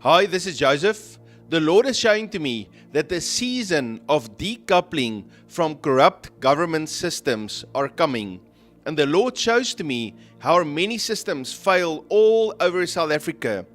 Hi, this is Joseph. The Lord is showing to me that the season of decoupling from corrupt government systems are coming. And the Lord shows to me how many systems fail all over South Africa.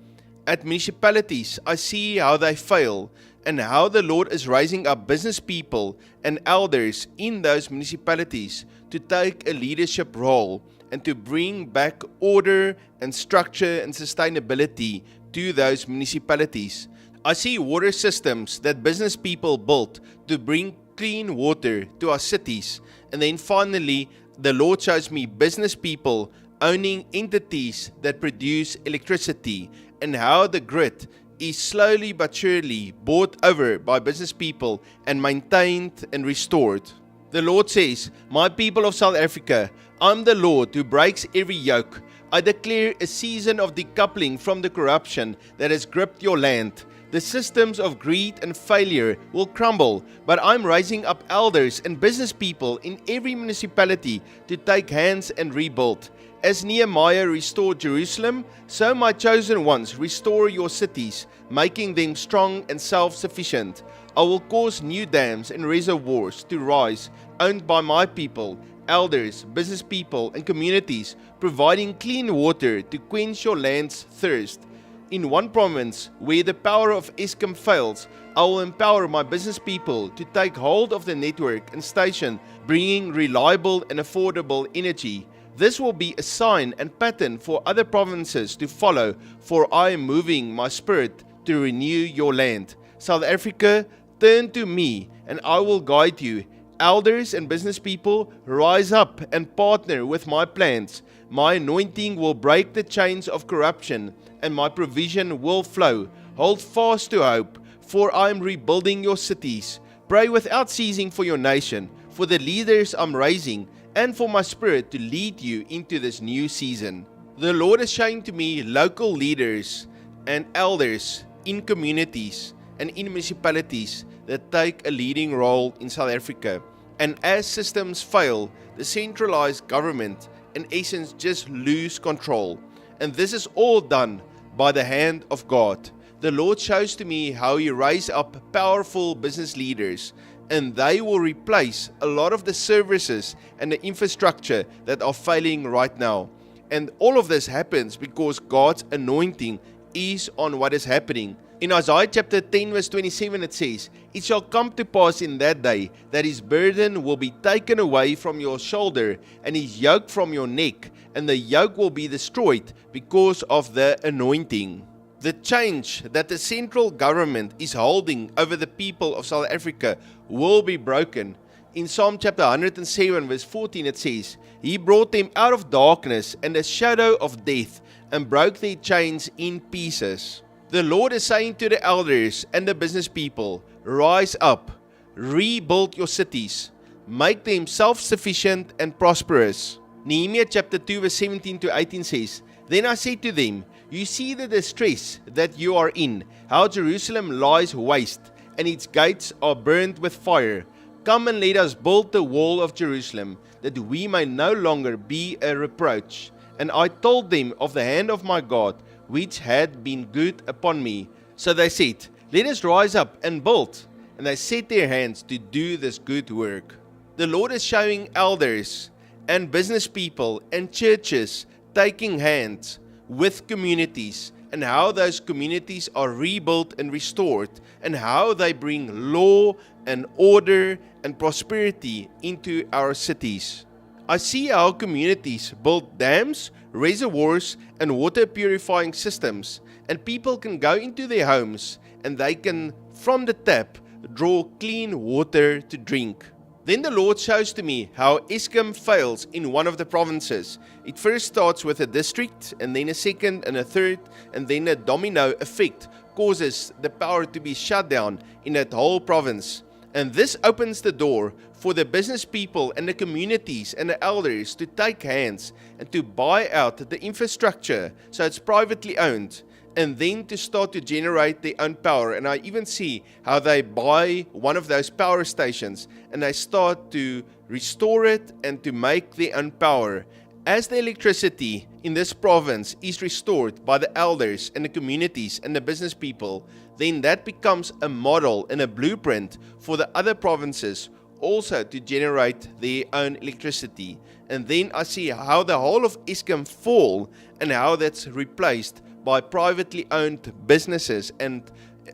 At municipalities, I see how they fail and how the Lord is raising up business people and elders in those municipalities to take a leadership role and to bring back order and structure and sustainability to those municipalities. I see water systems that business people built to bring clean water to our cities. And then finally, the Lord shows me business people owning entities that produce electricity and how the grid is slowly but surely bought over by business people and maintained and restored. The Lord says, "My people of South Africa, I'm the Lord who breaks every yoke. I declare a season of decoupling from the corruption that has gripped your land. The systems of greed and failure will crumble, but I'm raising up elders and business people in every municipality to take hands and rebuild. As Nehemiah restored Jerusalem, so my chosen ones restore your cities, making them strong and self-sufficient. I will cause new dams and reservoirs to rise, owned by my people, elders, business people, and communities, providing clean water to quench your land's thirst. In one province where the power of Eskom fails, I will empower my business people to take hold of the network and station, bringing reliable and affordable energy. This will be a sign and pattern for other provinces to follow, for I am moving my spirit to renew your land. South Africa, turn to me and I will guide you. Elders and business people, rise up and partner with my plans. My anointing will break the chains of corruption and my provision will flow. Hold fast to hope, for I am rebuilding your cities. Pray without ceasing for your nation, for the leaders I'm raising, and for my spirit to lead you into this new season." The Lord is showing to me local leaders and elders in communities and in municipalities that take a leading role in South Africa. And as systems fail, the centralized government in essence just lose control. And this is all done by the hand of God. The Lord shows to me how He raise up powerful business leaders, and they will replace a lot of the services and the infrastructure that are failing right now. And all of this happens because God's anointing is on what is happening. In Isaiah chapter 10 verse 27 it says, "It shall come to pass in that day that his burden will be taken away from your shoulder and his yoke from your neck, and the yoke will be destroyed because of the anointing." The change that the central government is holding over the people of South Africa will be broken. In Psalm chapter 107 verse 14 it says, "He brought them out of darkness and the shadow of death and broke their chains in pieces." The Lord is saying to the elders and the business people, rise up, rebuild your cities, make them self-sufficient and prosperous. Nehemiah chapter 2 verse 17 to 18 says, "Then I said to them, you see the distress that you are in, how Jerusalem lies waste, and its gates are burned with fire. Come and let us build the wall of Jerusalem, that we may no longer be a reproach. And I told them of the hand of my God, which had been good upon me. So they said, let us rise up and build. And they set their hands to do this good work." The Lord is showing elders and business people and churches taking hands with communities, and how those communities are rebuilt and restored, and how they bring law and order and prosperity into our cities. I see how communities build dams, reservoirs, and water purifying systems, and people can go into their homes and they can, from the tap, draw clean water to drink. Then the Lord shows to me how Eskom fails in one of the provinces. It first starts with a district, and then a second and a third, and then a domino effect causes the power to be shut down in that whole province. And this opens the door for the business people and the communities and the elders to take hands and to buy out the infrastructure so it's privately owned, and then to start to generate their own power. And I even see how they buy one of those power stations and they start to restore it and to make their own power. As the electricity in this province is restored by the elders and the communities and the business people, then that becomes a model and a blueprint for the other provinces also to generate their own electricity. And then I see how the whole of Eskom fall and how that's replaced by privately owned businesses, and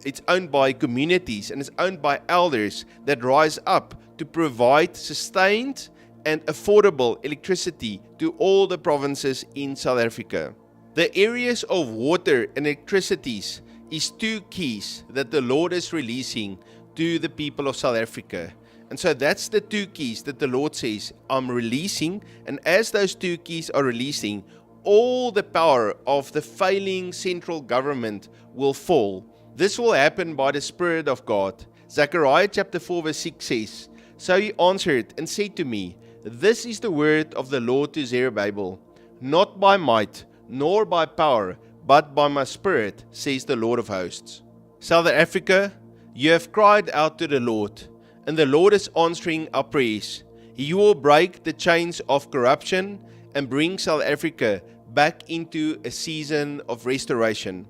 it's owned by communities and it's owned by elders that rise up to provide sustained and affordable electricity to all the provinces in South Africa. The areas of water and electricities is two keys that the Lord is releasing to the people of South Africa. And so that's the two keys that the Lord says, I'm releasing. And as those two keys are releasing, all the power of the failing central government will fall. This will happen by the Spirit of God. Zechariah chapter 4 verse 6 says, So he answered and said to me, This is the word of the Lord to Zerubbabel, not by might, nor by power, but by my Spirit, says the Lord of hosts. South Africa, you have cried out to the Lord, and the Lord is answering our prayers. He will break the chains of corruption and bring South Africa back into a season of restoration.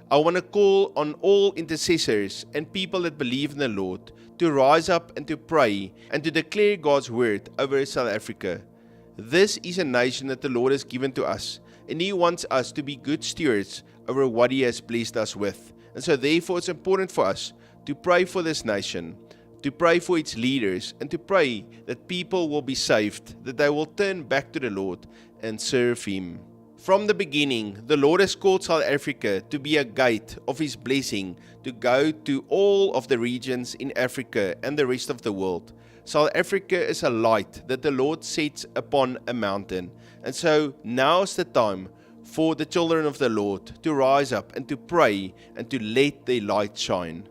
I want to call on all intercessors and people that believe in the Lord to rise up and to pray and to declare God's word over South Africa. This is a nation that the Lord has given to us, and He wants us to be good stewards over what He has blessed us with. And so therefore it's important for us to pray for this nation, to pray for its leaders, and to pray that people will be saved, that they will turn back to the Lord and serve Him. From the beginning, the Lord has called South Africa to be a gate of His blessing to go to all of the regions in Africa and the rest of the world. South Africa is a light that the Lord sets upon a mountain. And so now's the time for the children of the Lord to rise up and to pray and to let their light shine.